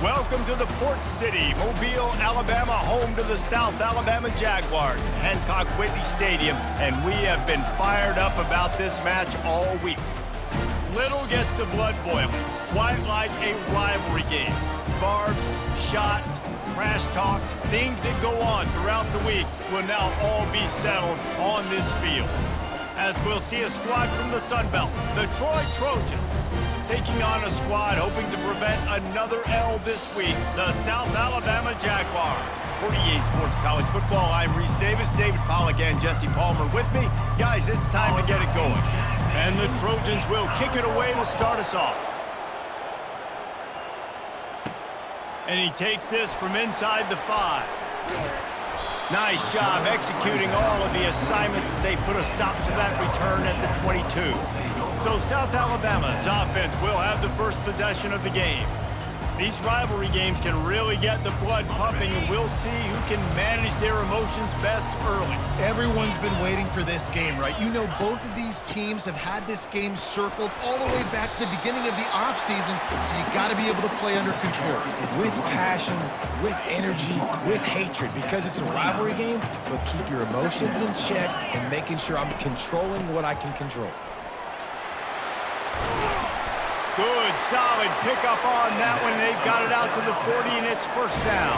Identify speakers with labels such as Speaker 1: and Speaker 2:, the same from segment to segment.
Speaker 1: Welcome to the Port City, Mobile, Alabama, home to the South Alabama Jaguars at Hancock Whitney Stadium, and we have been fired up about this match all week. Little gets the blood boiling, quite like a rivalry game. Barbs, shots, trash talk, things that go on throughout the week will now all be settled on this field. As we'll see a squad from the Sun Belt, the Troy Trojans, taking on a squad hoping to prevent another L this week, the South Alabama Jaguars. For EA Sports College Football, I'm Reese Davis, David Pollack and Jesse Palmer with me. Guys, it's time to get it going. And the Trojans will kick it away to start us off. And he takes this from inside the 5. Nice job executing all of the assignments as they put a stop to that return at the 22. So South Alabama's offense will have the first possession of the game. These rivalry games can really get the blood pumping, and we'll see who can manage their emotions best early.
Speaker 2: Everyone's been waiting for this game, right? You know, both of these teams have had this game circled all the way back to the beginning of the offseason, so you got to be able to play under control.
Speaker 3: With passion, with energy, with hatred, because it's a rivalry game, but keep your emotions in check and making sure I'm controlling what I can control.
Speaker 1: Good, solid pickup on that one. They've got it out to the 40, and it's first down.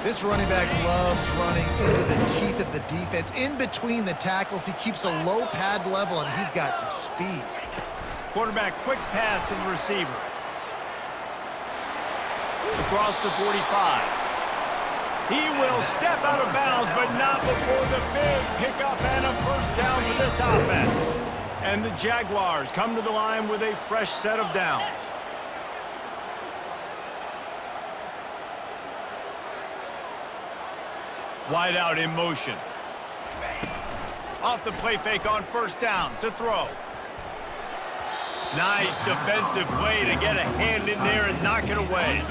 Speaker 2: This running back loves running into the teeth of the defense. In between the tackles, he keeps a low pad level, and he's got some speed.
Speaker 1: Quarterback quick pass to the receiver. Across the 45. He will step out of bounds, but not before the big pickup and a first down for this offense. And the Jaguars come to the line with a fresh set of downs. Wide out in motion. Off the play fake on first down to throw. Nice defensive play to get a hand in there and knock it away.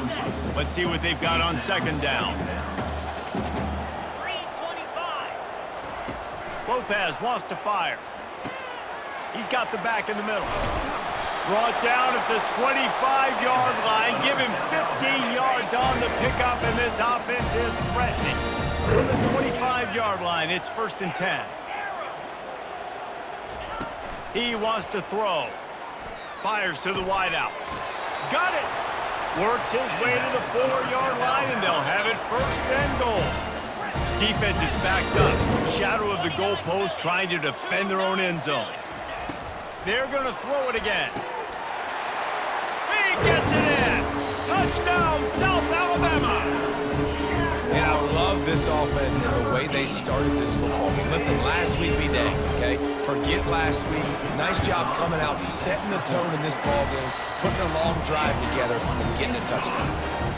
Speaker 1: Let's see what they've got on second down. Lopez wants to fire. He's got the back in the middle. Brought down at the 25-yard line. Give him 15 yards on the pickup, and this offense is threatening. From the 25-yard line, it's first and 10. He wants to throw. Fires to the wideout. Got it! Works his way to the 4-yard line, and they'll have it first and goal. Defense is backed up. Shadow of the goalpost trying to defend their own end zone. They're going to throw it again. He gets it in. Touchdown, South Alabama.
Speaker 3: And I love this offense and the way they started this football game. Listen, last week be dang, okay? Forget last week. Nice job coming out, setting the tone in this ball game, putting a long drive together, and getting a touchdown.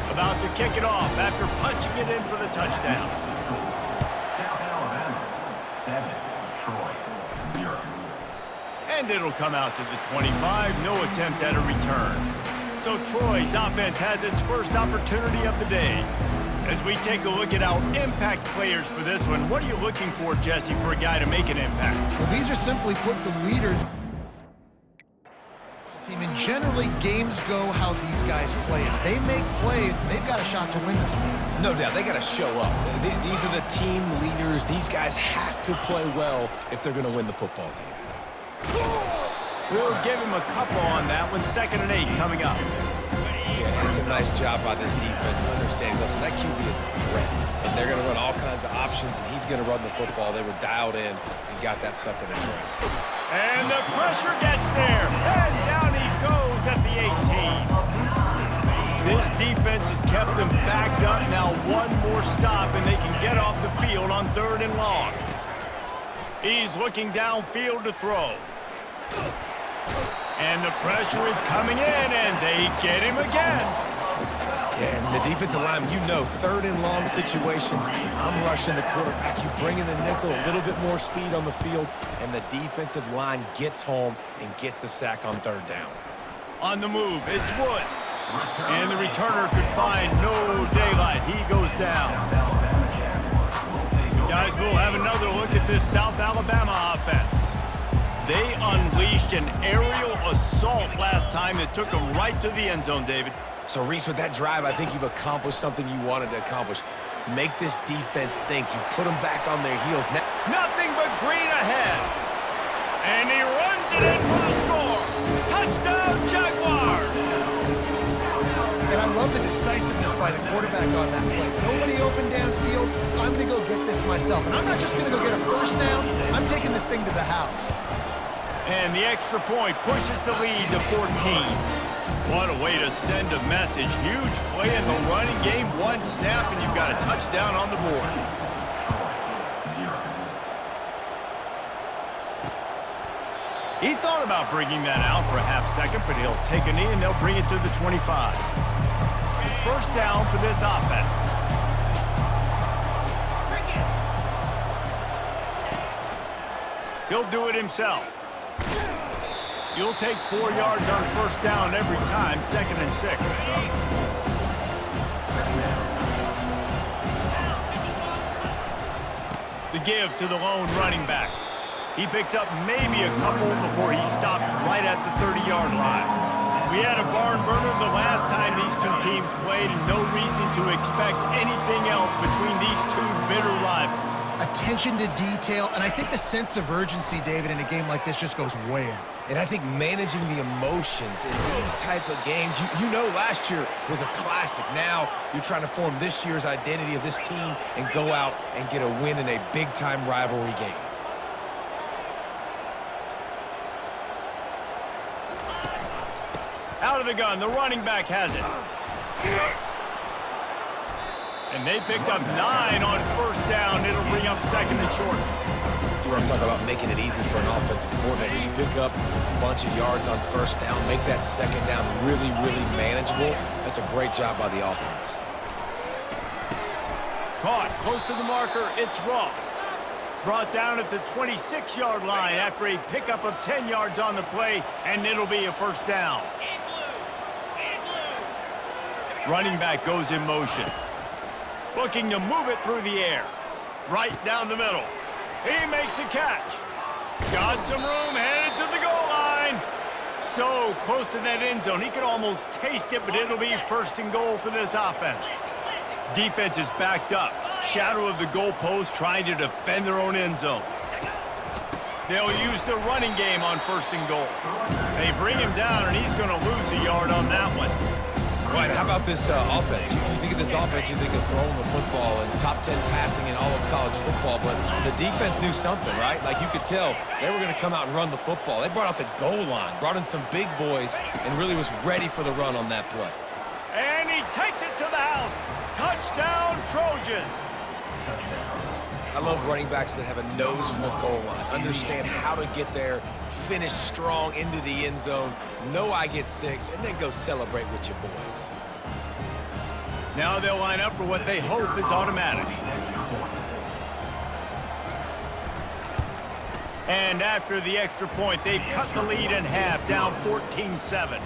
Speaker 1: About to kick it off after punching it in for the touchdown.
Speaker 4: South Alabama, 7, Troy, 0.
Speaker 1: And it'll come out to the 25. No attempt at a return. So Troy's offense has its first opportunity of the day. As we take a look at our impact players for this one, what are you looking for, Jesse, for a guy to make an impact?
Speaker 2: Well, these are simply put the leaders. And generally, games go how these guys play. If they make plays, they've got a shot to win this one.
Speaker 3: No doubt, they got to show up. These are the team leaders. These guys have to play well if they're going to win the football game.
Speaker 1: We'll give him a couple on that one. 2nd and 8 coming up.
Speaker 3: Yeah, it's a nice job by this defense. Understanding, listen, that QB is a threat. And they're going to run all kinds of options, and he's going to run the football. They were dialed in and got that sucker in there.
Speaker 1: And the pressure gets there. And down he goes at the 18. This defense has kept them backed up. Now one more stop, and they can get off the field on 3rd and long. He's looking downfield to throw. And the pressure is coming in, and they get him again.
Speaker 3: Yeah, and the defensive line, you know, 3rd and long situations, I'm rushing the quarterback. You bring in the nickel, a little bit more speed on the field, and the defensive line gets home and gets the sack on 3rd down.
Speaker 1: On the move, it's Woods. And the returner could find no daylight. He goes down. Guys, we'll have another look at this South Alabama offense. They unleashed an aerial assault last time that took them right to the end zone, David.
Speaker 3: So, Reese, with that drive, I think you've accomplished something you wanted to accomplish. Make this defense think. You put them back on their heels. Now
Speaker 1: Nothing but green ahead. And he runs it in for the score. Touchdown, Jaguars!
Speaker 2: And I love the decisiveness by the quarterback on that play. Nobody open downfield. I'm going to go get this myself. And I'm not just going to go get a first down. I'm taking this thing to the house.
Speaker 1: And the extra point pushes the lead to 14. What a way to send a message. Huge play in the running game. One snap, and you've got a touchdown on the board. He thought about bringing that out for a half second, but he'll take a knee, and they'll bring it to the 25. First down for this offense. He'll do it himself. You'll take 4 yards on first down every time, 2nd and 6. The give to the lone running back. He picks up maybe a couple before he stopped right at the 30-yard line. We had a barn burner the last time these two teams played, and no reason to expect anything else between these two bitter rivals.
Speaker 2: Attention to detail, and I think the sense of urgency, David, in a game like this just goes way up.
Speaker 3: And I think managing the emotions in these type of games, you know last year was a classic. Now you're trying to form this year's identity of this team and go out and get a win in a big-time rivalry game.
Speaker 1: Out of the gun, the running back has it. And they picked up 9 on first down. It'll bring up 2nd and short.
Speaker 3: You want to talk about making it easy for an offensive coordinator. You pick up a bunch of yards on first down, make that 2nd down really, really manageable. That's a great job by the offense.
Speaker 1: Caught close to the marker, it's Ross. Brought down at the 26-yard line after a pickup of 10 yards on the play, and it'll be a first down. Running back goes in motion. Looking to move it through the air. Right down the middle. He makes a catch. Got some room, headed to the goal line. So close to that end zone, he could almost taste it, but it'll be 1st and goal for this offense. Defense is backed up. Shadow of the goalpost, trying to defend their own end zone. They'll use the running game on 1st and goal. They bring him down, and he's going to lose a yard on that one.
Speaker 3: Right, how about this offense? You think of this offense, you think of throwing the football and top 10 passing in all of college football, but the defense knew something, right? Like you could tell they were going to come out and run the football. They brought out the goal line, brought in some big boys, and really was ready for the run on that play.
Speaker 1: And he takes it to the house. Touchdown, Trojans.
Speaker 3: I love running backs that have a nose for the goal line, understand how to get there, finish strong into the end zone, know I get 6, and then go celebrate with your boys.
Speaker 1: Now they'll line up for what they hope is automatic. And after the extra point, they've cut the lead in half, down 14-7.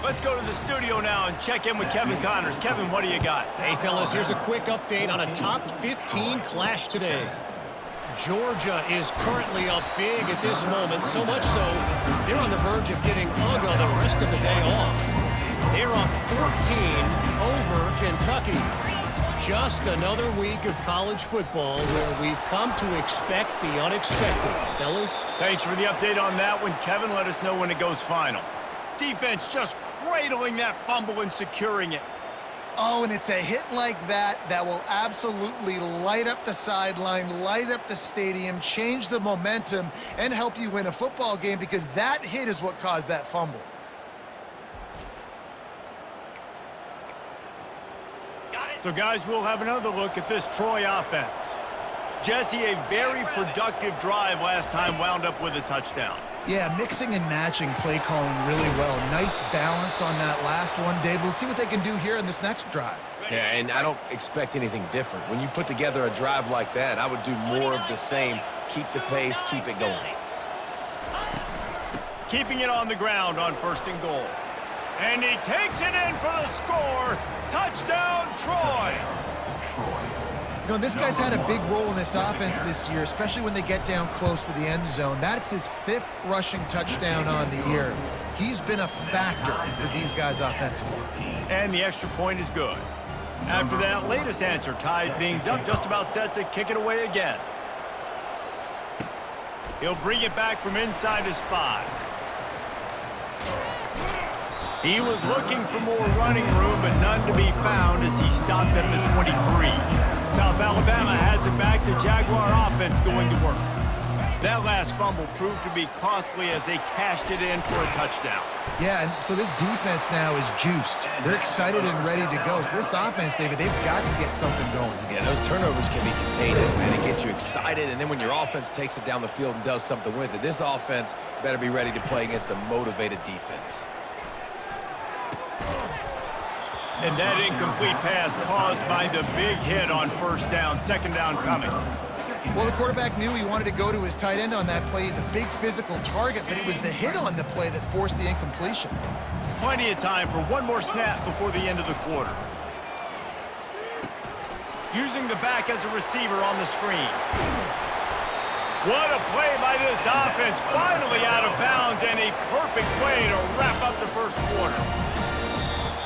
Speaker 1: Let's go to the studio now and check in with Kevin Connors. Kevin, what do you got?
Speaker 5: Hey, fellas, here's a quick update on a top 15 clash today. Georgia is currently up big at this moment, so much so they're on the verge of getting UGA the rest of the day off. They're up 14 over Kentucky. Just another week of college football where we've come to expect the unexpected. Fellas?
Speaker 1: Thanks for the update on that one, Kevin. Let us know when it goes final. Defense just cradling that fumble and securing it.
Speaker 2: Oh, and it's a hit like that that will absolutely light up the sideline, light up the stadium, change the momentum, and help you win a football game because that hit is what caused that fumble.
Speaker 1: So, guys, we'll have another look at this Troy offense. Jesse, a very productive drive last time wound up with a touchdown.
Speaker 2: Yeah, mixing and matching play calling really well. Nice balance on that last one, Dave. Let's see what they can do here in this next drive.
Speaker 3: Yeah, and I don't expect anything different. When you put together a drive like that, I would do more of the same. Keep the pace, keep it going.
Speaker 1: Keeping it on the ground on 1st and goal. And he takes it in for the score. Touchdown, Troy!
Speaker 2: You know, this guy's had a big role in this offense this year, especially when they get down close to the end zone. That's his 5th rushing touchdown on the year. He's been a factor for these guys offensively.
Speaker 1: And the extra point is good. After that latest answer tied things up, just about set to kick it away again. He'll bring it back from inside his 5. He was looking for more running room, but none to be found as he stopped at the 23. South Alabama has it back. The Jaguar offense going to work. That last fumble proved to be costly as they cashed it in for a touchdown.
Speaker 2: Yeah, and so this defense now is juiced. They're excited and ready to go. So this offense, David, they've got to get something going.
Speaker 3: Yeah, those turnovers can be contagious, man. It gets you excited, and then when your offense takes it down the field and does something with it, this offense better be ready to play against a motivated defense.
Speaker 1: And that incomplete pass caused by the big hit on first down. Second down coming.
Speaker 2: Well, the quarterback knew he wanted to go to his tight end on that play. He's a big physical target, but it was the hit on the play that forced the incompletion.
Speaker 1: Plenty of time for one more snap before the end of the quarter. Using the back as a receiver on the screen. What a play by this offense. Finally out of bounds, and a perfect way to wrap up the first quarter.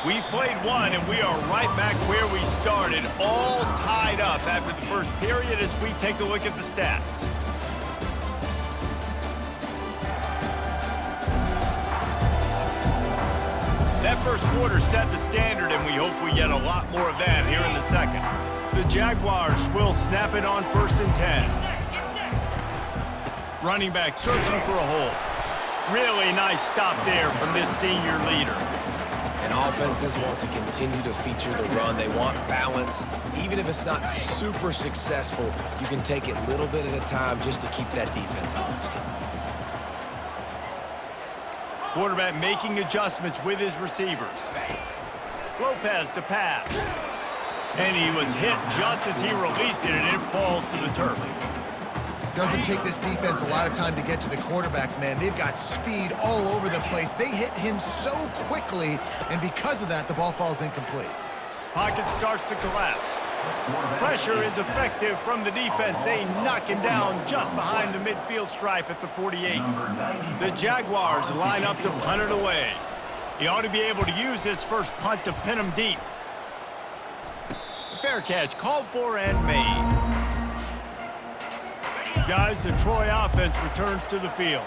Speaker 1: We've played one, and we are right back where we started, all tied up after the first period as we take a look at the stats. That first quarter set the standard, and we hope we get a lot more of that here in the second. The Jaguars will snap it on 1st and 10. Running back searching for a hole. Really nice stop there from this senior leader.
Speaker 3: And offenses want to continue to feature the run. They want balance. Even if it's not super successful, you can take it little bit at a time just to keep that defense honest.
Speaker 1: Quarterback making adjustments with his receivers. Lopez to pass. And he was hit just as he released it, and it falls to the turf.
Speaker 2: Doesn't take this defense a lot of time to get to the quarterback, man. They've got speed all over the place. They hit him so quickly, and because of that, the ball falls incomplete.
Speaker 1: Pocket starts to collapse. Pressure is effective from the defense. They knock him down just behind the midfield stripe at the 48. The Jaguars line up to punt it away. He ought to be able to use his first punt to pin him deep. Fair catch called for and made. Guys, the Troy offense returns to the field.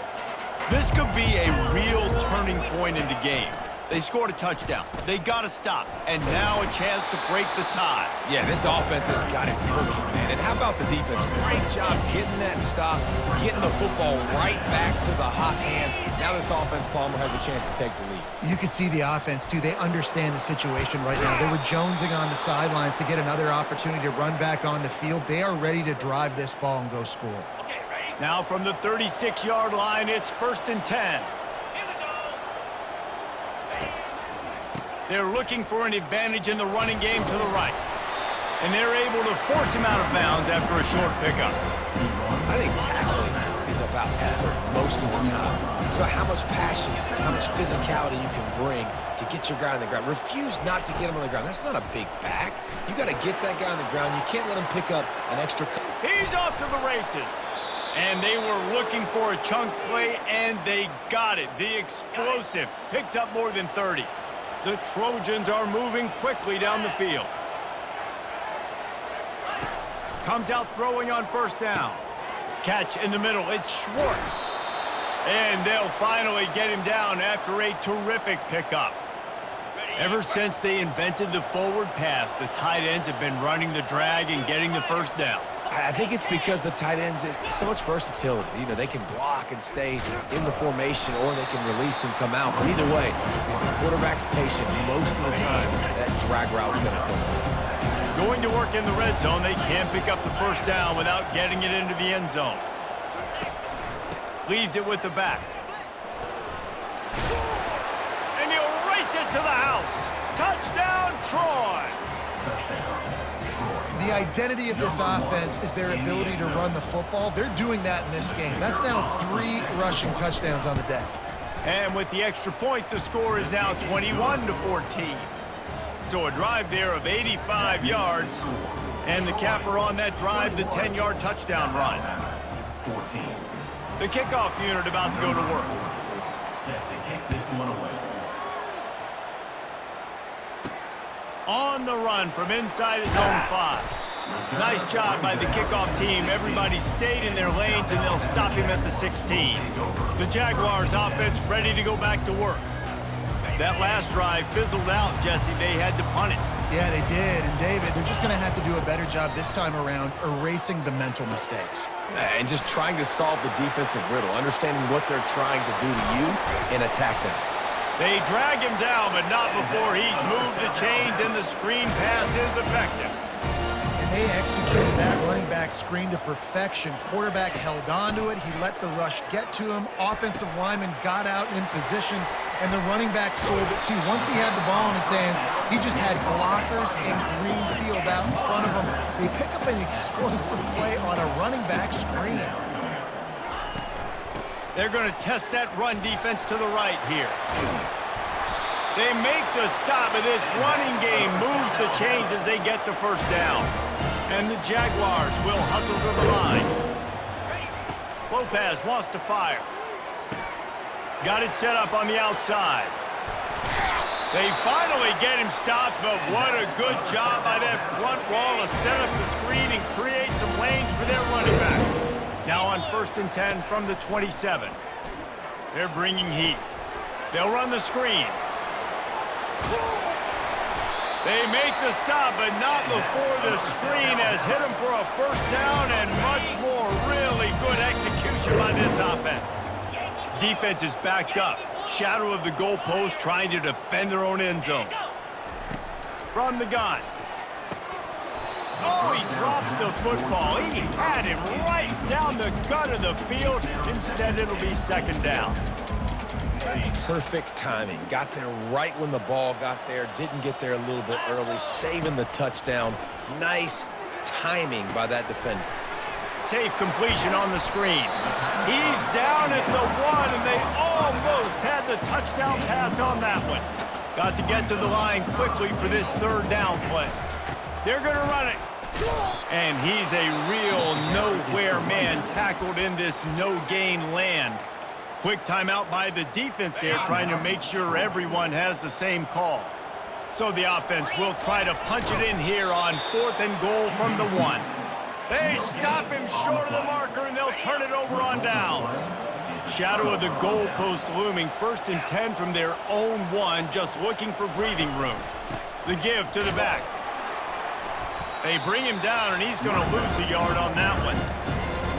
Speaker 1: This could be a real turning point in the game. They scored a touchdown. They got to stop. And now a chance to break the tie.
Speaker 3: Yeah, this offense has got it cooking, man. And how about the defense? Great job getting that stop, getting the football right back to the hot hand. Now this offense, Palmer, has a chance to take the lead.
Speaker 2: You can see the offense, too. They understand the situation right now. They were jonesing on the sidelines to get another opportunity to run back on the field. They are ready to drive this ball and go score.
Speaker 1: Now from the 36-yard line, it's 1st and 10. They're looking for an advantage in the running game to the right. And they're able to force him out of bounds after a short pickup.
Speaker 3: I think tackling is about effort most of the time. It's about how much passion, how much physicality you can bring to get your guy on the ground. Refuse not to get him on the ground. That's not a big back. You got to get that guy on the ground. You can't let him pick up an extra.
Speaker 1: He's off to the races. And they were looking for a chunk play, and they got it. The explosive picks up more than 30. The Trojans are moving quickly down the field. Comes out throwing on 1st down. Catch in the middle. It's Schwartz. And they'll finally get him down after a terrific pickup. Ever since they invented the forward pass, the tight ends have been running the drag and getting the 1st down.
Speaker 3: I think it's because the tight ends, is so much versatility. You know, they can block and stay in the formation, or they can release and come out. But either way, if the quarterback's patient most of the time, that drag route's going to come.
Speaker 1: Going to work in the red zone, they can't pick up the 1st down without getting it into the end zone. Leaves it with the back. And he'll race it to the house. Touchdown, Troy!
Speaker 2: The identity of this offense is their ability to run the football. They're doing that in this game. That's now 3 rushing touchdowns on the day.
Speaker 1: And with the extra point, the score is now 21-14. So a drive there of 85 yards. And the capper on that drive, the 10-yard touchdown run.
Speaker 4: 14.
Speaker 1: The kickoff unit about to go to work.
Speaker 4: Set to kick this one away.
Speaker 1: On the run from inside his own 5. Nice job by the kickoff team. Everybody stayed in their lanes, and they'll stop him at the 16. The Jaguars offense ready to go back to work. That last drive fizzled out, Jesse. They had to punt it.
Speaker 2: Yeah, they did. And, David, they're just going to have to do a better job this time around erasing the mental mistakes.
Speaker 3: And just trying to solve the defensive riddle, understanding what they're trying to do to you and attack them.
Speaker 1: They drag him down, but not before he's moved the chains, and the screen pass is effective.
Speaker 2: They executed that running back screen to perfection. Quarterback held on to it. He let the rush get to him. Offensive lineman got out in position, and the running back sold it too. Once he had the ball in his hands, he just had blockers and green field out in front of him. They pick up an explosive play on a running back screen.
Speaker 1: They're going to test that run defense to the right here. They make the stop, and this running game moves the chains as they get the first down. And the Jaguars will hustle to the line. Lopez wants to fire. Got it set up on the outside. They finally get him stopped, but what a good job by that front wall to set up the screen and create some lanes for their running back. Now on 1st and 10 from the 27. They're bringing heat. They'll run the screen. They make the stop, but not before the screen has hit them for a first down, and much more. Really good execution by this offense. Defense is backed up. Shadow of the goalpost, trying to defend their own end zone. From the gun. Oh, he drops the football. He had him right down the gut of the field. Instead, it'll be 2nd down.
Speaker 3: Perfect timing. Got there right when the ball got there. Didn't get there a little bit early. Saving the touchdown. Nice timing by that defender.
Speaker 1: Safe completion on the screen. He's down at the 1, and they almost had the touchdown pass on that one. Got to get to the line quickly for this 3rd down play. They're going to run it. And he's a real nowhere man, tackled in this no-gain land. Quick timeout by the defense there, trying to make sure everyone has the same call. So the offense will try to punch it in here on 4th and goal from the 1. They stop him short of the marker, and they'll turn it over on downs. Shadow of the goalpost looming. 1st and 10 from their own 1, just looking for breathing room. The give to the back. They bring him down, and he's going to lose a yard on that one.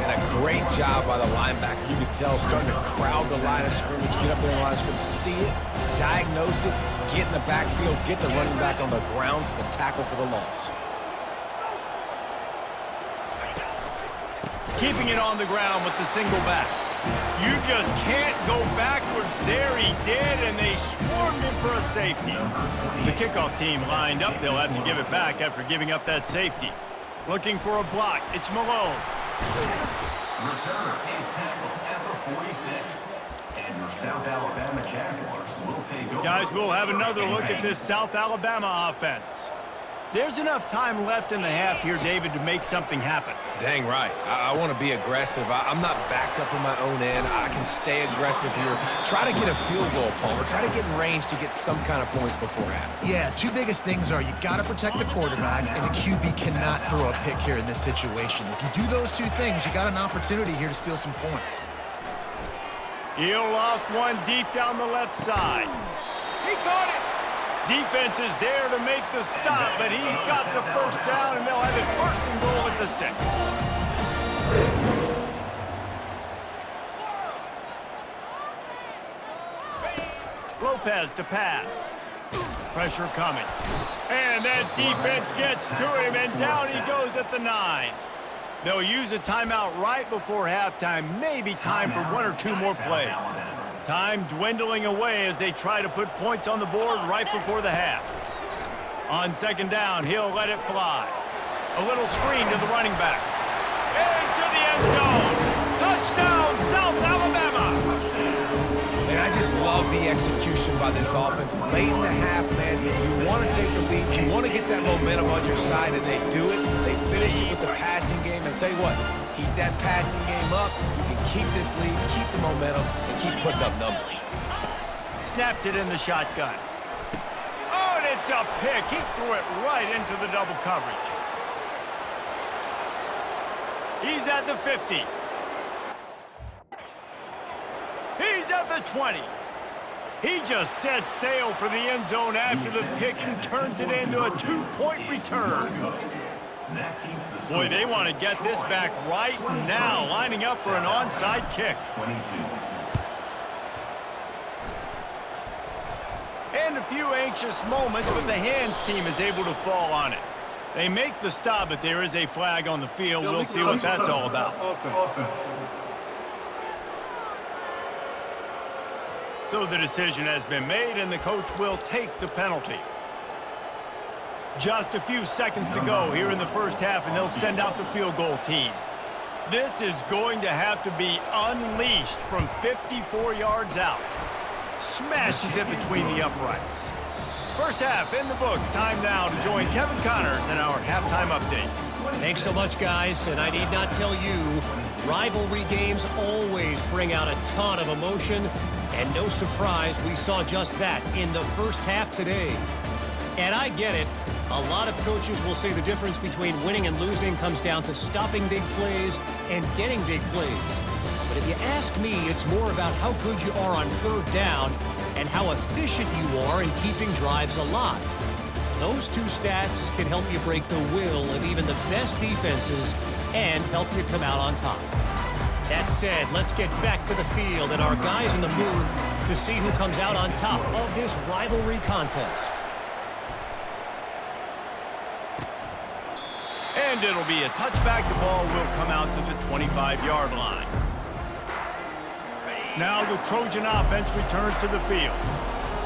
Speaker 3: And a great job by the linebacker. You can tell, starting to crowd the line of scrimmage, get up there in the line of scrimmage, see it, diagnose it, get in the backfield, get the running back on the ground for the tackle for the loss.
Speaker 1: Keeping it on the ground with the single back. You just can't go backwards there. He did, and they swarmed him for a safety. The kickoff team lined up. They'll have to give it back after giving up that safety. Looking for a block. It's Malone.
Speaker 4: Returner is tackled at the 46. And your South Alabama Jaguars will take over.
Speaker 1: Guys, we'll have another look at this South Alabama offense. There's enough time left in the half here, David, to make something happen.
Speaker 3: Dang right. I want to be aggressive. I'm not backed up in my own end. I can stay aggressive here. Try to get a field goal, Palmer. Try to get in range to get some kind of points before half.
Speaker 2: Yeah, 2 biggest things are you got to protect the quarterback, and the QB cannot throw a pick here in this situation. If you do those 2 things, you got an opportunity here to steal some points.
Speaker 1: He'll loft one deep down the left side. He caught it. Defense is there to make the stop, but he's got the first down, and they'll have it 1st and goal at the 6. Lopez to pass. Pressure coming. And that defense gets to him, and down he goes at the 9. They'll use a timeout right before halftime, maybe time for 1 or 2 more plays. Time dwindling away as they try to put points on the board right before the half. On 2nd down, he'll let it fly. A little screen to the running back. Into the end zone. Touchdown, South Alabama.
Speaker 3: And I just love the execution by this offense. Late in the half, man, you want to take the lead. You want to get that momentum on your side, and they do it. They finish it with the passing game. And tell you what, keep that passing game up. You can keep this lead, keep the momentum, and keep putting up numbers.
Speaker 1: Snapped it in the shotgun. Oh, and It's a pick. He threw it right into the double coverage. He's at the 50. He's at the 20. He just set sail for the end zone after the pick and turns it into a 2-point return. Boy, they want to get this back right now, lining up for an onside kick. And a few anxious moments, but the hands team is able to fall on it. They make the stop, but there is a flag on the field. We'll see what that's all about. So the decision has been made, and the coach will take the penalty. Just a few seconds to go here in the first half, and they'll send out the field goal team. This is going to have to be unleashed from 54 yards out. Smashes it between the uprights. First half in the books. Time now to join Kevin Connors in our halftime update.
Speaker 5: Thanks so much, guys, and I need not tell you, rivalry games always bring out a ton of emotion, and no surprise we saw just that in the first half today. And I get it. A lot of coaches will say the difference between winning and losing comes down to stopping big plays and getting big plays. But if you ask me, it's more about how good you are on third down and how efficient you are in keeping drives alive. Those two stats can help you break the will of even the best defenses and help you come out on top. That said, let's get back to the field and our guys in the booth to see who comes out on top of this rivalry contest.
Speaker 1: And it'll be a touchback. The ball will come out to the 25-yard line. Now the Trojan offense returns to the field.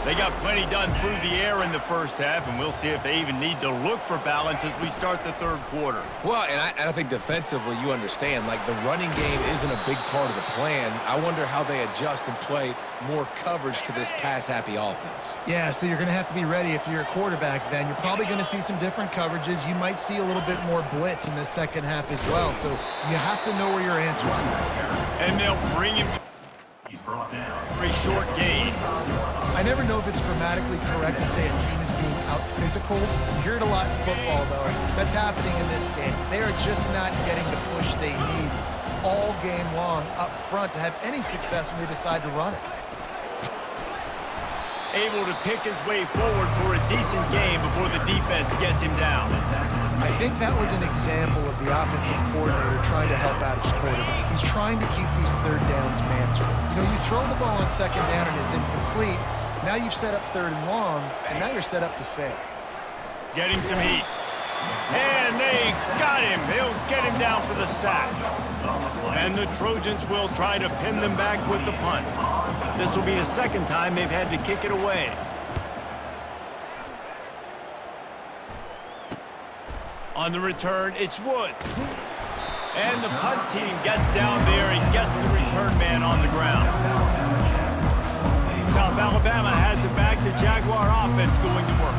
Speaker 1: They got plenty done through the air in the first half, and we'll see if they even need to look for balance as we start the third quarter.
Speaker 3: Well, and I think defensively you understand, like, the running game isn't a big part of the plan. I wonder how they adjust and play more coverage to this pass-happy offense.
Speaker 2: Yeah, so you're going to have to be ready if you're a quarterback then. You're probably going to see some different coverages. You might see a little bit more blitz in the second half as well, so you have to know where your answers are.
Speaker 1: And they'll bring him to a short gain.
Speaker 2: I never know if it's grammatically correct to say a team is being out-physical. You hear it a lot in football, though. That's happening in this game. They are just not getting the push they need all game long up front to have any success when they decide to run it.
Speaker 1: Able to pick his way forward for a decent game before the defense gets him down.
Speaker 2: I think that was an example of the offensive coordinator trying to help out his quarterback. He's trying to keep these third downs manageable. You know, you throw the ball on second down and it's incomplete. Now you've set up third and long, and now you're set up to fail.
Speaker 1: Getting some heat. And they got him. They'll get him down for the sack. And the Trojans will try to pin them back with the punt. This will be the second time they've had to kick it away. On the return, it's Wood. And the punt team gets down there and gets the return man on the ground. South Alabama has it back. The Jaguar offense going to work.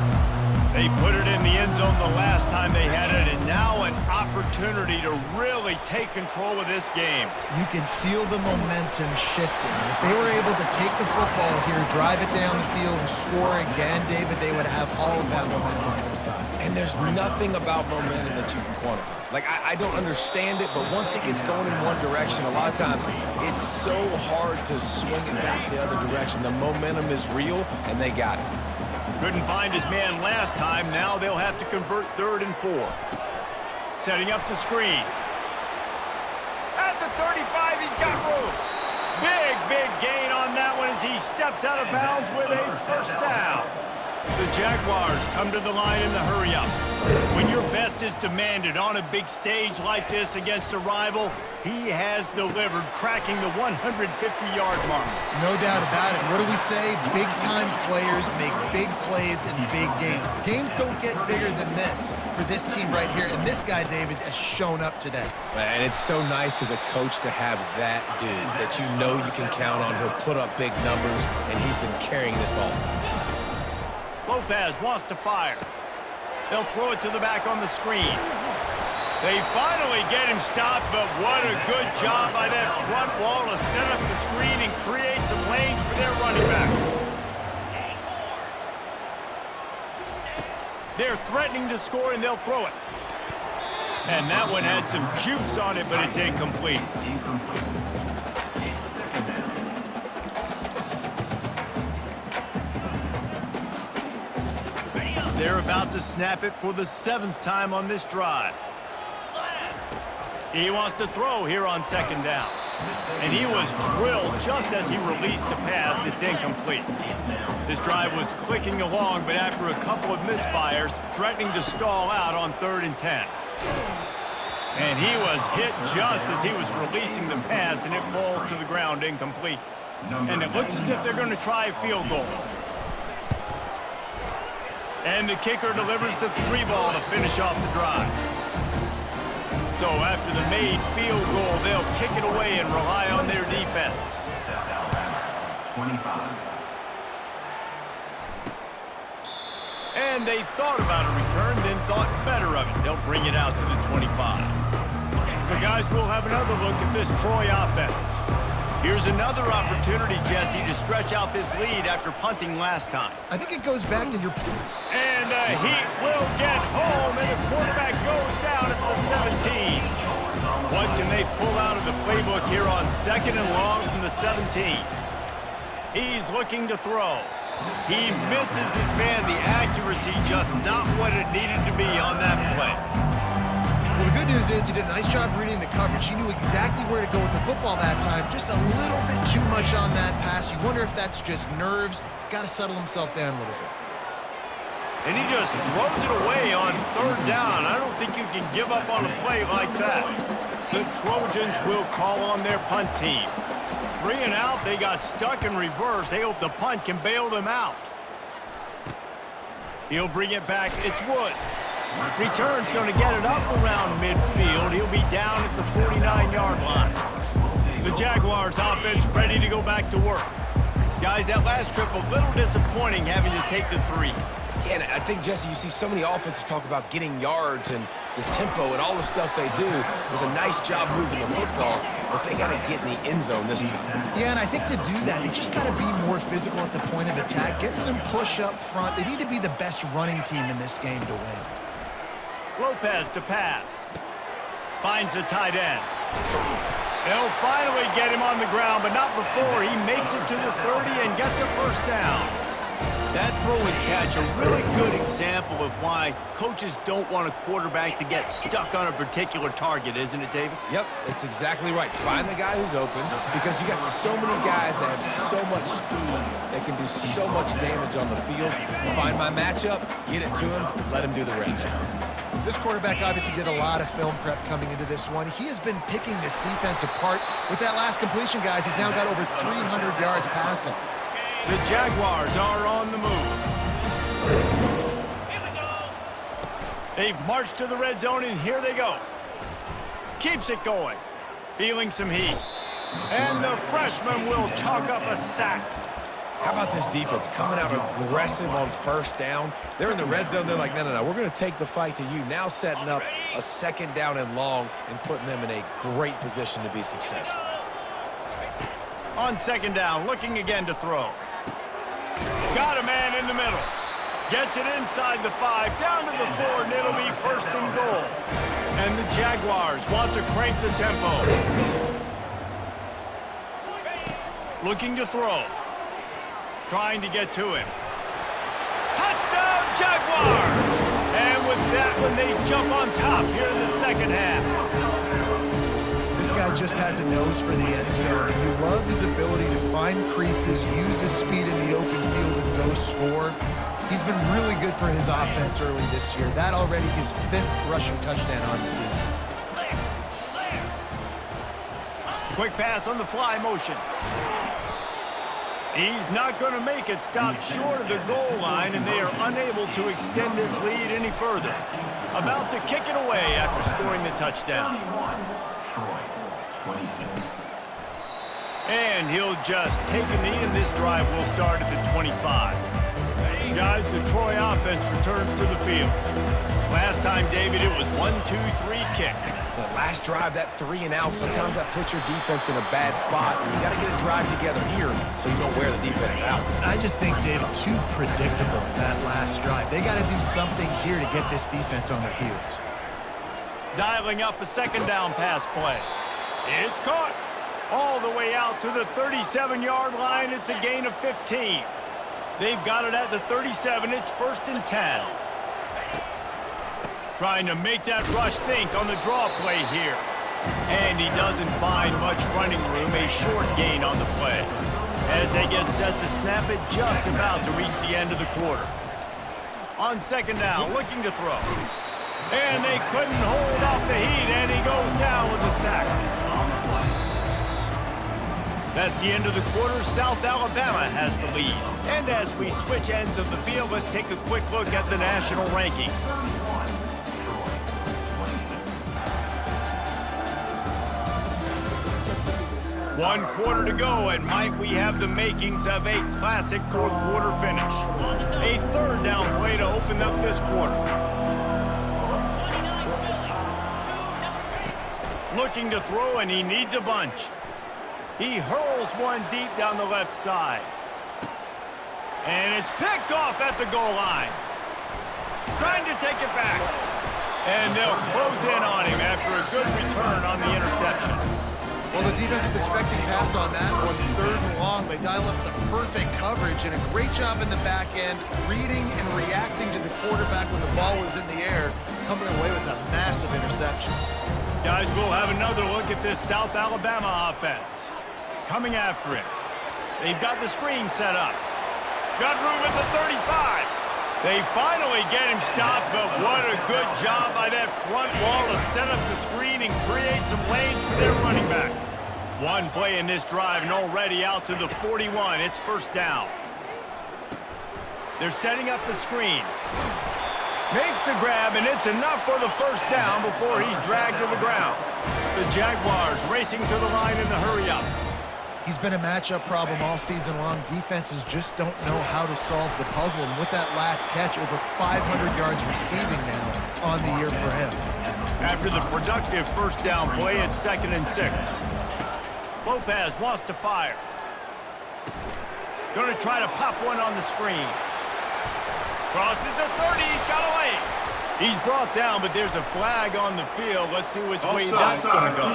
Speaker 1: They put it in the end zone the last time they had it, and now an opportunity to really take control of this game.
Speaker 2: You can feel the momentum shifting. If they were able to take the football here, drive it down the field, and score again, David, they would have all of that momentum on their side.
Speaker 3: And there's nothing about momentum that you can quantify. Like, I don't understand it, but once it gets going in one direction, a lot of times it's so hard to swing it back the other direction. The momentum is real, and they got it.
Speaker 1: Couldn't find his man last time. Now they'll have to convert 3rd and 4. Setting up the screen. At the 35, he's got room. Big gain on that one as he steps out of bounds with a first down. The Jaguars come to the line in the hurry-up. When your best is demanded on a big stage like this against a rival, he has delivered, cracking the 150-yard mark.
Speaker 2: No doubt about it. What do we say? Big-time players make big plays in big games. The games don't get bigger than this for this team right here, and this guy, David, has shown up today.
Speaker 3: And it's so nice as a coach to have that dude that you know you can count on. He'll put up big numbers, and he's been carrying this offense.
Speaker 1: Lopez wants to fire. They'll throw it to the back on the screen. They finally get him stopped, but what a good job by that front wall to set up the screen and create some lanes for their running back. They're threatening to score, and they'll throw it. And that one had some juice on it, but it's incomplete. They're about to snap it for the 7th time on this drive. He wants to throw here on 2nd down. And he was drilled just as he released the pass. It's incomplete. This drive was clicking along, but after a couple of misfires, threatening to stall out on 3rd and 10. And he was hit just as he was releasing the pass, and it falls to the ground incomplete. And it looks as if they're going to try a field goal. And the kicker delivers the 3-ball to finish off the drive. So after the made field goal, they'll kick it away and rely on their defense.
Speaker 4: South Alabama, 25.
Speaker 1: And they thought about a return, then thought better of it. They'll bring it out to the 25. So guys, we'll have another look at this Troy offense. Here's another opportunity, Jesse, to stretch out this lead after punting last time.
Speaker 2: I think it goes back to your...
Speaker 1: And the Heat will get home, and the quarterback goes down at the 17. What can they pull out of the playbook here on 2nd and long from the 17? He's looking to throw. He misses his man. The accuracy just not what it needed to be on that play.
Speaker 2: Well, the good news is he did a nice job reading the coverage. He knew exactly where to go with the football that time. Just a little bit too much on that pass. You wonder if that's just nerves. He's got to settle himself down a little bit.
Speaker 1: And he just throws it away on 3rd down. I don't think you can give up on a play like that. The Trojans will call on their punt team. 3 and out, they got stuck in reverse. They hope the punt can bail them out. He'll bring it back. It's Woods. Return's going to get it up around midfield. He'll be down at the 49-yard line. The Jaguars offense ready to go back to work. Guys, that last trip a little disappointing having to take the 3.
Speaker 3: Yeah, and I think, Jesse, you see so many offenses talk about getting yards and the tempo and all the stuff they do. It was a nice job moving the football, but they got to get in the end zone this time.
Speaker 2: Yeah, and I think to do that, they just got to be more physical at the point of attack. Get some push up front. They need to be the best running team in this game to win.
Speaker 1: Lopez to pass. Finds the tight end. They'll finally get him on the ground, but not before he makes it to the 30 and gets a 1st down. That throw and catch, a really good example of why coaches don't want a quarterback to get stuck on a particular target, isn't it, David?
Speaker 3: Yep, that's exactly right. Find the guy who's open, because you got so many guys that have so much speed that can do so much damage on the field. Find my matchup, get it to him, let him do the rest.
Speaker 2: This quarterback obviously did a lot of film prep coming into this one. He has been picking this defense apart. With that last completion, guys, he's now got over 300 yards passing.
Speaker 1: The Jaguars are on the move. They've marched to the red zone, and here they go. Keeps it going. Feeling some heat. And the freshman will chalk up a sack.
Speaker 3: How about this defense coming out aggressive on 1st down? They're in the red zone. They're like, no, we're going to take the fight to you. Now setting up a 2nd down and long and putting them in a great position to be successful.
Speaker 1: On 2nd down, looking again to throw. Got a man in the middle. Gets it inside the 5, down to the 4, and it'll be 1st and goal. And the Jaguars want to crank the tempo. Looking to throw. Trying to get to him. Touchdown, Jaguars! And with that one, they jump on top here in the 2nd half.
Speaker 2: This guy just has a nose for the end zone. You love his ability to find creases, use his speed in the open field, and go score. He's been really good for his offense early this year. That already his 5th rushing touchdown on the season.
Speaker 1: Quick pass on the fly motion. He's not going to make it. Stopped short of the goal line, and they are unable to extend this lead any further. About to kick it away after scoring the touchdown.
Speaker 4: Troy, 26.
Speaker 1: And he'll just take a knee, and this drive will start at the 25. Guys, the Troy offense returns to the field. Last time, David, it was 1-2-3 kick.
Speaker 3: The last drive, that 3 and out, sometimes that puts your defense in a bad spot, and you got to get a drive together here so you don't wear the defense out.
Speaker 2: I just think, David, too predictable that last drive. They got to do something here to get this defense on their heels.
Speaker 1: Dialing up a second down pass play. It's caught. All the way out to the 37-yard line. It's a gain of 15. They've got it at the 37. It's 1st and 10. Trying to make that rush think on the draw play here. And he doesn't find much running room. A short gain on the play. As they get set to snap it, just about to reach the end of the quarter. On second down, looking to throw. And they couldn't hold off the heat, and he goes down with a sack. That's the end of the quarter. South Alabama has the lead. And as we switch ends of the field, let's take a quick look at the national rankings. One quarter to go, and might we have the makings of a classic fourth quarter finish. A third down play to open up this quarter. Looking to throw, and he needs a bunch. He hurls one deep down the left side. And it's picked off at the goal line. Trying to take it back. And they'll close in on him after a good return on the interception.
Speaker 2: Well, the defense was expecting pass on that one, 3rd and long. They dial up the perfect coverage and a great job in the back end, reading and reacting to the quarterback when the ball was in the air, coming away with a massive interception.
Speaker 1: Guys, we'll have another look at this South Alabama offense. Coming after him. They've got the screen set up. Got room at the 35. They finally get him stopped, but what a good job by that front wall to set up the screen and create some lanes for their running back. One play in this drive and already out to the 41. It's 1st down. They're setting up the screen. Makes the grab, and it's enough for the 1st down before he's dragged to the ground. The Jaguars racing to the line in the hurry-up.
Speaker 2: He's been a matchup problem all season long. Defenses just don't know how to solve the puzzle. And with that last catch, over 500 yards receiving now on the year for him.
Speaker 1: After the productive 1st down play, it's 2nd and 6. Lopez wants to fire. Going to try to pop one on the screen. Crosses the 30. He's got away. He's brought down, but there's a flag on the field. Let's see which way that's going to go.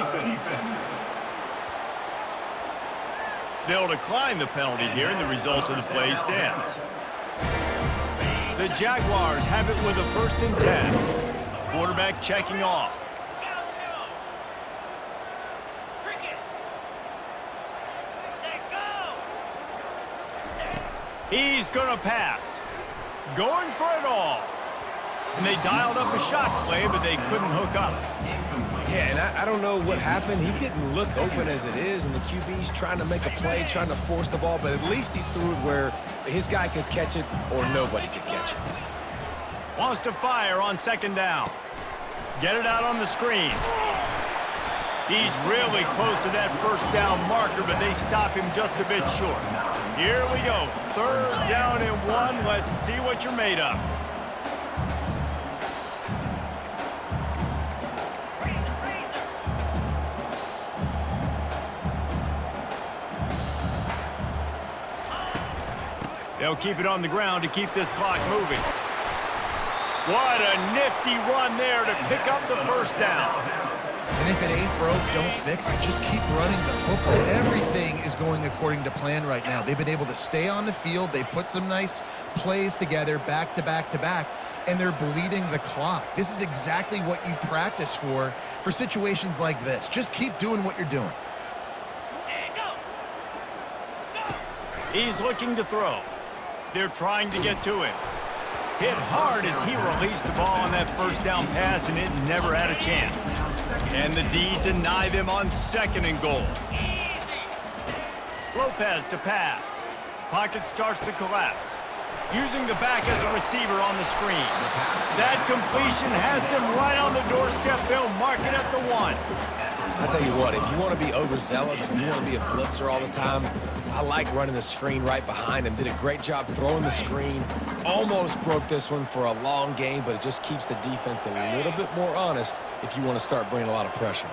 Speaker 1: They'll decline the penalty here, and the result of the play stands. The Jaguars have it with a 1st and 10. Quarterback checking off. He's going to pass. Going for it all. And they dialed up a shot play, but they couldn't hook up.
Speaker 3: Yeah, and I don't know what happened. He didn't look open as it is, and the QB's trying to make a play, trying to force the ball, but at least he threw it where his guy could catch it or nobody could catch it.
Speaker 1: Wants to fire on 2nd down. Get it out on the screen. He's really close to that 1st down marker, but they stop him just a bit short. Here we go. 3rd down and 1. Let's see what you're made of. They'll keep it on the ground to keep this clock moving. What a nifty run there to pick up the 1st down.
Speaker 2: And if it ain't broke, don't fix it. Just keep running the football. Everything is going according to plan right now. They've been able to stay on the field. They put some nice plays together back to back to back, and they're bleeding the clock. This is exactly what you practice for situations like this. Just keep doing what you're doing.
Speaker 1: He's looking to throw. They're trying to get to him. Hit hard as he released the ball on that 1st down pass, and it never had a chance. And the D deny them on 2nd and goal. Lopez to pass. Pocket starts to collapse. Using the back as a receiver on the screen. That completion has them right on the doorstep. They'll mark it at the 1.
Speaker 3: I tell you what, if you want to be overzealous and you want to be a blitzer all the time, I like running the screen right behind him. Did a great job throwing the screen. Almost broke this one for a long game, but it just keeps the defense a little bit more honest if you want to start bringing a lot of pressure.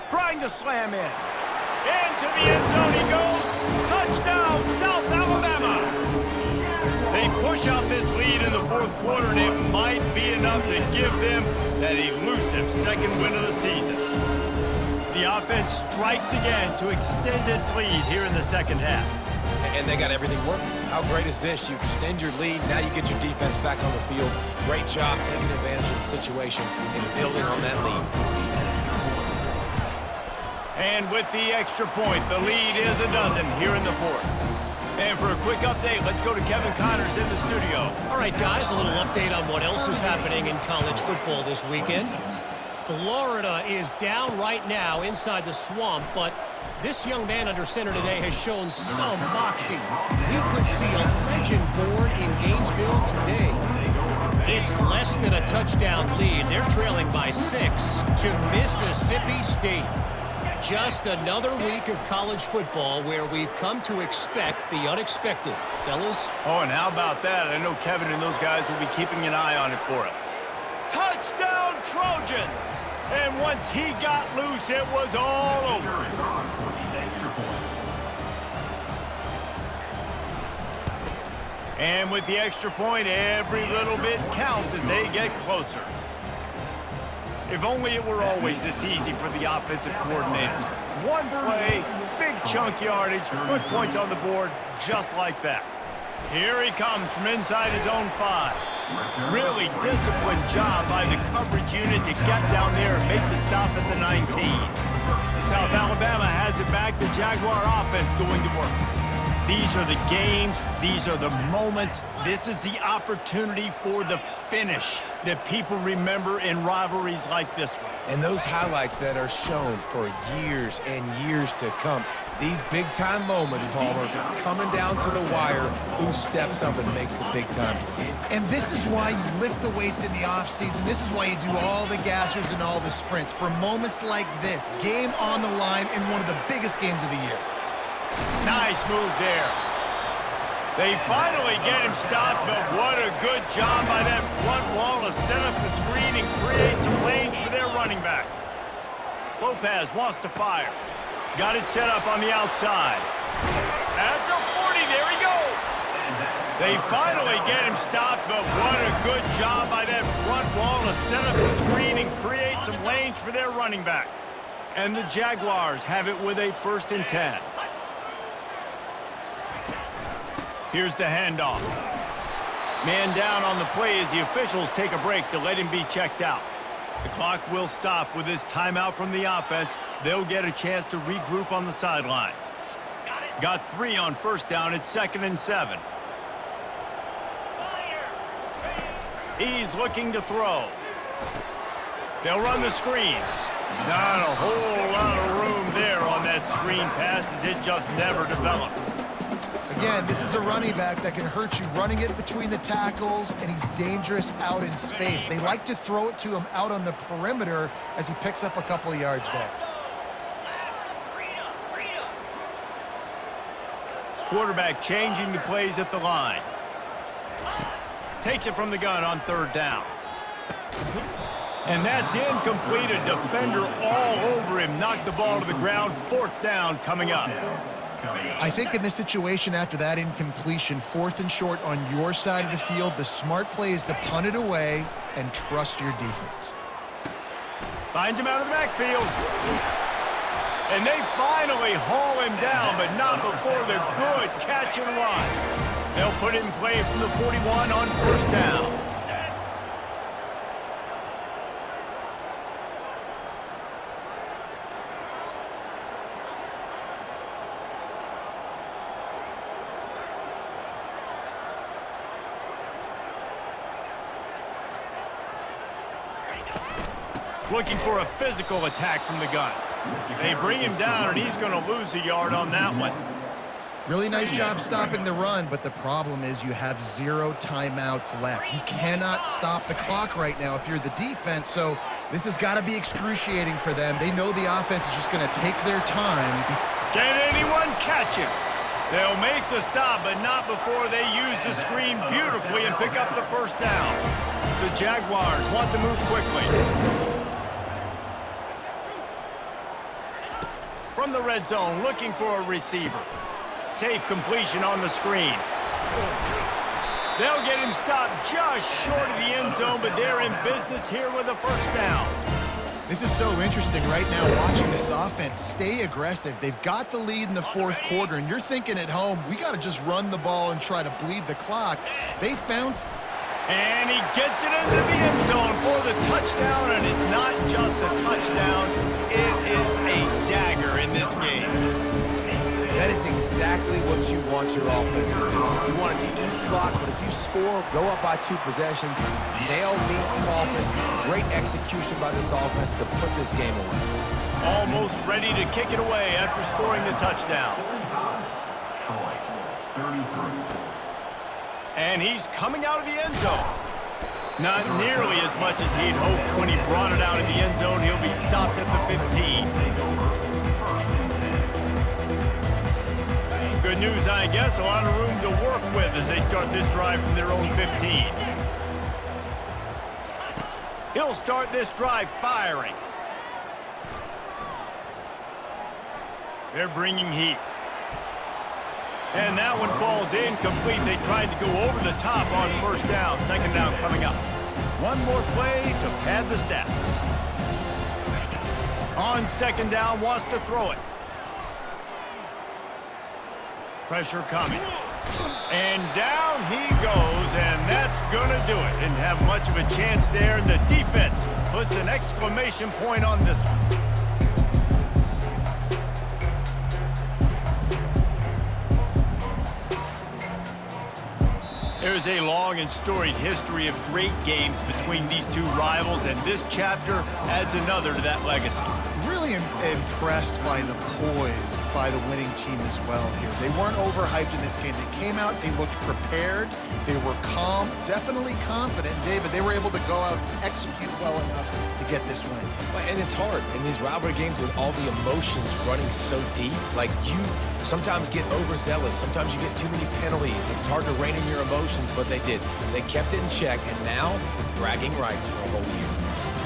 Speaker 1: Trying to slam in. Into the end zone he goes. Touchdown, South Alabama. They push out this lead in the fourth quarter, and it might be enough to give them that elusive second win of the season. The offense strikes again to extend its lead here in the second half.
Speaker 3: And they got everything working. How great is this? You extend your lead, now you get your defense back on the field. Great job taking advantage of the situation and building on that lead.
Speaker 1: And with the extra point, the lead is a dozen here in the fourth. And for a quick update, let's go to Kevin Connors in the studio.
Speaker 5: All right, guys, a little update on what else is happening in college football this weekend. Florida is down right now inside the swamp, but this young man under center today has shown some moxie. We could see a legend born in Gainesville today. It's less than a touchdown lead. They're trailing by 6 to Mississippi State. Just another week of college football where we've come to expect the unexpected. Fellas?
Speaker 1: Oh, and how about that? I know Kevin and those guys will be keeping an eye on it for us. Touchdown, Trojans! And once he got loose, it was all over. And with the extra point, every little bit counts as they get closer. If only it were always this easy for the offensive coordinators. One play, big chunk yardage, put points on the board just like that. Here he comes from inside his own 5. Really disciplined job by the coverage unit to get down there and make the stop at the 19. South Alabama has it back. The Jaguar offense going to work. These are the games. These are the moments. This is the opportunity for the finish that people remember in rivalries like this one.
Speaker 3: And those highlights that are shown for years and years to come. These big-time moments, Palmer, coming down to the wire, who steps up and makes the big-time play.
Speaker 2: And this is why you lift the weights in the offseason. This is why you do all the gassers and all the sprints. For moments like this, game on the line in one of the biggest games of the year.
Speaker 1: Nice move there. They finally get him stopped, but what a good job by that front wall to set up the screen and create some lanes for their running back. Lopez wants to fire. Got it set up on the outside. At the 40, there he goes. They finally get him stopped, but what a good job by that front wall to set up the screen and create some lanes for their running back. And the Jaguars have it with a 1st and 10. Here's the handoff. Man down on the play as the officials take a break to let him be checked out. The clock will stop with this timeout from the offense. They'll get a chance to regroup on the sideline. Got 3 on 1st down. It's 2nd and 7. He's looking to throw. They'll run the screen. Not a whole lot of room there on that screen pass as it just never developed.
Speaker 2: Again, this is a running back that can hurt you running it between the tackles, and he's dangerous out in space. They like to throw it to him out on the perimeter as he picks up a couple of yards there.
Speaker 1: Quarterback changing the plays at the line. Takes it from the gun on 3rd down. And that's incomplete. A defender all over him. Knocked the ball to the ground. 4th down coming up.
Speaker 2: I think in this situation after that incompletion, 4th and short on your side of the field, the smart play is to punt it away and trust your defense.
Speaker 1: Finds him out of the backfield. And they finally haul him down, but not before the good catch and run. They'll put it in play from the 41 on 1st down. Looking for a physical attack from the gun. They bring him down, and he's going to lose a yard on that one.
Speaker 2: Really nice job stopping the run, but the problem is you have 0 timeouts left. You cannot stop the clock right now if you're the defense, so this has got to be excruciating for them. They know the offense is just going to take their time.
Speaker 1: Can anyone catch him? They'll make the stop, but not before they use the screen beautifully and pick up the first down. The Jaguars want to move quickly. From the red zone, looking for a receiver. Safe completion on the screen. They'll get him stopped just short of the end zone, but they're in business here with a first down.
Speaker 2: This is so interesting right now watching this offense stay aggressive. They've got the lead in the fourth quarter, and you're thinking at home, we got to just run the ball and try to bleed the clock. They found...
Speaker 1: And he gets it into the end zone for the touchdown, and it's not just a touchdown, it is a dagger in this game.
Speaker 3: That is exactly what you want your offense to do. You want it to eat clock, but if you score, go up by 2 possessions, nail, meet, coffin. Great execution by this offense to put this game away.
Speaker 1: Almost ready to kick it away after scoring the touchdown.
Speaker 4: Troy, 33.
Speaker 1: And he's coming out of the end zone. Not nearly as much as he'd hoped when he brought it out of the end zone. He'll be stopped at the 15. Good news, I guess. A lot of room to work with as they start this drive from their own 15. He'll start this drive firing. They're bringing heat. And that one falls incomplete. They tried to go over the top on first down. Second down coming up. One more play to pad the stats. On second down, wants to throw it. Pressure coming. And down he goes, and that's going to do it. Didn't have much of a chance there. The defense puts an exclamation point on this one. There's a long and storied history of great games between these two rivals, and this chapter adds another to that legacy.
Speaker 2: Really impressed by the poise by the winning team as well here. They weren't overhyped in this game. They came out, they looked prepared, they were calm, definitely confident. David, they were able to go out and execute well enough to get this win.
Speaker 3: And it's hard in these rivalry games with all the emotions running so deep. Like, you sometimes get overzealous. Sometimes you get too many penalties. It's hard to rein in your emotions, but they did. They kept it in check, and now bragging rights for a whole year.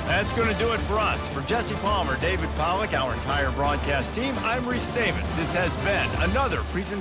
Speaker 1: That's going to do it for us. For Jesse Palmer, David Pollack, our entire broadcast team, I'm Reese Davis. This has been another presentation